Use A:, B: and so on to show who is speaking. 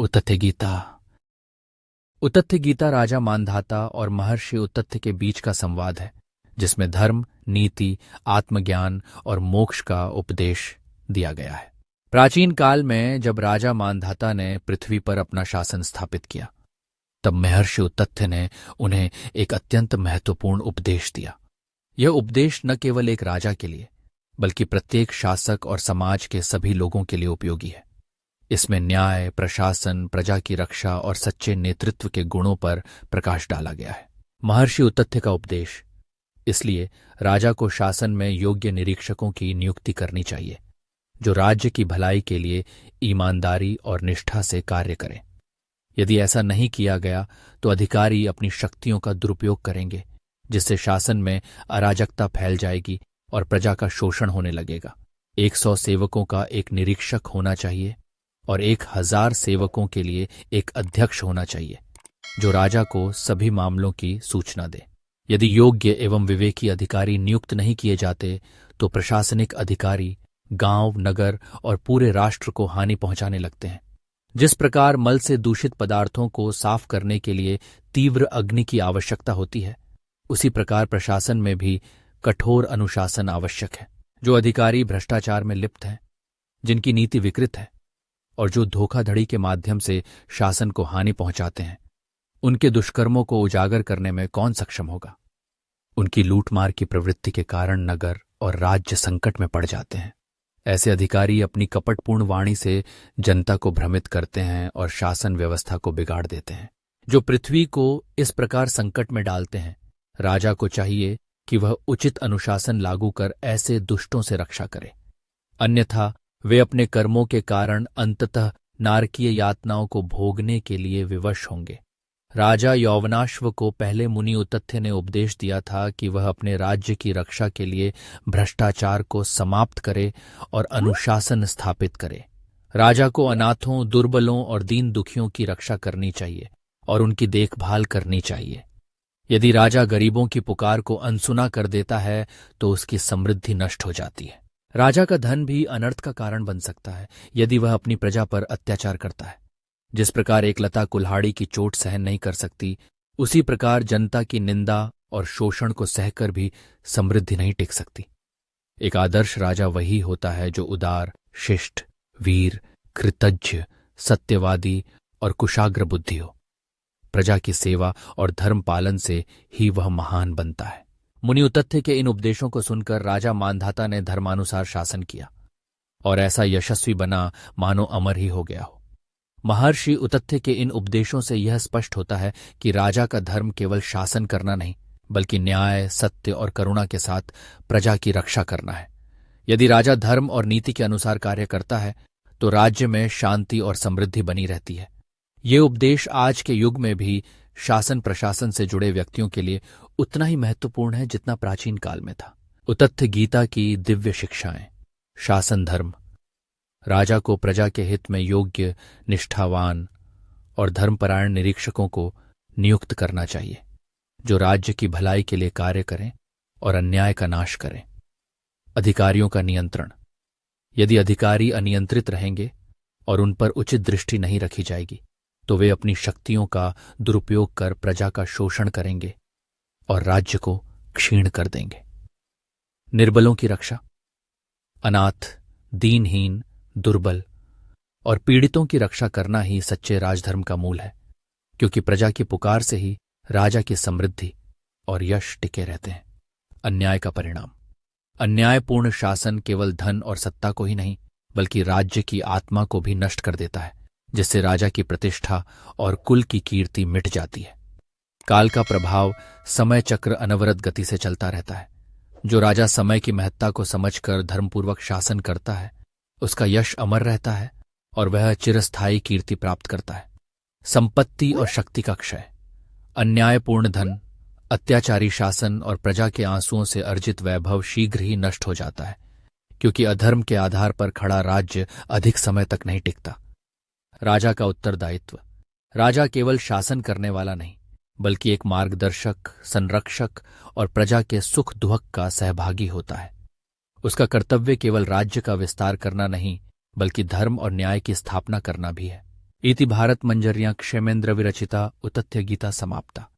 A: उतथ्य गीता। उतथ्य गीता राजा मांधाता और महर्षि उतथ्य के बीच का संवाद है, जिसमें धर्म, नीति, आत्मज्ञान और मोक्ष का उपदेश दिया गया है। प्राचीन काल में जब राजा मांधाता ने पृथ्वी पर अपना शासन स्थापित किया, तब महर्षि उतथ्य ने उन्हें एक अत्यंत महत्वपूर्ण उपदेश दिया। यह उपदेश न केवल एक राजा के लिए, बल्कि प्रत्येक शासक और समाज के सभी लोगों के लिए उपयोगी है। इसमें न्याय, प्रशासन, प्रजा की रक्षा और सच्चे नेतृत्व के गुणों पर प्रकाश डाला गया है। महर्षि उतथ्य का उपदेश: इसलिए राजा को शासन में योग्य निरीक्षकों की नियुक्ति करनी चाहिए, जो राज्य की भलाई के लिए ईमानदारी और निष्ठा से कार्य करें। यदि ऐसा नहीं किया गया तो अधिकारी अपनी शक्तियों का दुरुपयोग करेंगे, जिससे शासन में अराजकता फैल जाएगी और प्रजा का शोषण होने लगेगा। 100 सेवकों का एक निरीक्षक होना चाहिए और 1000 सेवकों के लिए एक अध्यक्ष होना चाहिए, जो राजा को सभी मामलों की सूचना दे। यदि योग्य एवं विवेकी अधिकारी नियुक्त नहीं किए जाते तो प्रशासनिक अधिकारी गांव, नगर और पूरे राष्ट्र को हानि पहुंचाने लगते हैं। जिस प्रकार मल से दूषित पदार्थों को साफ करने के लिए तीव्र अग्नि की आवश्यकता होती है, उसी प्रकार प्रशासन में भी कठोर अनुशासन आवश्यक है। जो अधिकारी भ्रष्टाचार में लिप्त हैं, जिनकी नीति विकृत है और जो धोखाधड़ी के माध्यम से शासन को हानि पहुंचाते हैं, उनके दुष्कर्मों को उजागर करने में कौन सक्षम होगा। उनकी लूटमार की प्रवृत्ति के कारण नगर और राज्य संकट में पड़ जाते हैं। ऐसे अधिकारी अपनी कपटपूर्ण वाणी से जनता को भ्रमित करते हैं और शासन व्यवस्था को बिगाड़ देते हैं, जो पृथ्वी को इस प्रकार संकट में डालते हैं। राजा को चाहिए कि वह उचित अनुशासन लागू कर ऐसे दुष्टों से रक्षा करे, अन्यथा वे अपने कर्मों के कारण अंततः नारकीय यातनाओं को भोगने के लिए विवश होंगे। राजा यौवनाश्व को पहले मुनि उतथ्य ने उपदेश दिया था कि वह अपने राज्य की रक्षा के लिए भ्रष्टाचार को समाप्त करे और अनुशासन स्थापित करे। राजा को अनाथों, दुर्बलों और दीन दुखियों की रक्षा करनी चाहिए और उनकी देखभाल करनी चाहिए। यदि राजा गरीबों की पुकार को अनसुना कर देता है तो उसकी समृद्धि नष्ट हो जाती है। राजा का धन भी अनर्थ का कारण बन सकता है यदि वह अपनी प्रजा पर अत्याचार करता है। जिस प्रकार एक लता कुल्हाड़ी की चोट सहन नहीं कर सकती, उसी प्रकार जनता की निंदा और शोषण को सहकर भी समृद्धि नहीं टिक सकती। एक आदर्श राजा वही होता है जो उदार, शिष्ट, वीर, कृतज्ञ, सत्यवादी और कुशाग्र बुद्धि हो। प्रजा की सेवा और धर्म पालन से ही वह महान बनता है। मुनि उतथ्य के इन उपदेशों को सुनकर राजा मांधाता ने धर्मानुसार शासन किया और ऐसा यशस्वी बना मानो अमर ही हो गया हो। महर्षि उतथ्य के इन उपदेशों से यह स्पष्ट होता है कि राजा का धर्म केवल शासन करना नहीं, बल्कि न्याय, सत्य और करुणा के साथ प्रजा की रक्षा करना है। यदि राजा धर्म और नीति के अनुसार कार्य करता है तो राज्य में शांति और समृद्धि बनी रहती है। ये उपदेश आज के युग में भी शासन प्रशासन से जुड़े व्यक्तियों के लिए उतना ही महत्वपूर्ण है जितना प्राचीन काल में था। उतथ्य गीता की दिव्य शिक्षाएं: शासन धर्म: राजा को प्रजा के हित में योग्य, निष्ठावान और धर्मपरायण निरीक्षकों को नियुक्त करना चाहिए, जो राज्य की भलाई के लिए कार्य करें और अन्याय का नाश करें। अधिकारियों का नियंत्रण: यदि अधिकारी अनियंत्रित रहेंगे और उन पर उचित दृष्टि नहीं रखी जाएगी तो वे अपनी शक्तियों का दुरुपयोग कर प्रजा का शोषण करेंगे और राज्य को क्षीण कर देंगे। निर्बलों की रक्षा: अनाथ, दीनहीन, दुर्बल और पीड़ितों की रक्षा करना ही सच्चे राजधर्म का मूल है, क्योंकि प्रजा की पुकार से ही राजा की समृद्धि और यश टिके रहते हैं। अन्याय का परिणाम: अन्यायपूर्ण शासन केवल धन और सत्ता को ही नहीं, बल्कि राज्य की आत्मा को भी नष्ट कर देता है, जिससे राजा की प्रतिष्ठा और कुल की कीर्ति मिट जाती है। काल का प्रभाव: समय चक्र अनवरत गति से चलता रहता है। जो राजा समय की महत्ता को समझकर धर्मपूर्वक शासन करता है, उसका यश अमर रहता है और वह चिरस्थायी कीर्ति प्राप्त करता है। संपत्ति और शक्ति का क्षय: अन्यायपूर्ण धन, अत्याचारी शासन और प्रजा के आंसुओं से अर्जित वैभव शीघ्र ही नष्ट हो जाता है, क्योंकि अधर्म के आधार पर खड़ा राज्य अधिक समय तक नहीं टिकता। राजा का उत्तरदायित्व: राजा केवल शासन करने वाला नहीं, बल्कि एक मार्गदर्शक, संरक्षक और प्रजा के सुख दुख का सहभागी होता है। उसका कर्तव्य केवल राज्य का विस्तार करना नहीं, बल्कि धर्म और न्याय की स्थापना करना भी है। इति भारत मंजर्या क्षेमेन्द्र विरचिता उतथ्य गीता समाप्ता।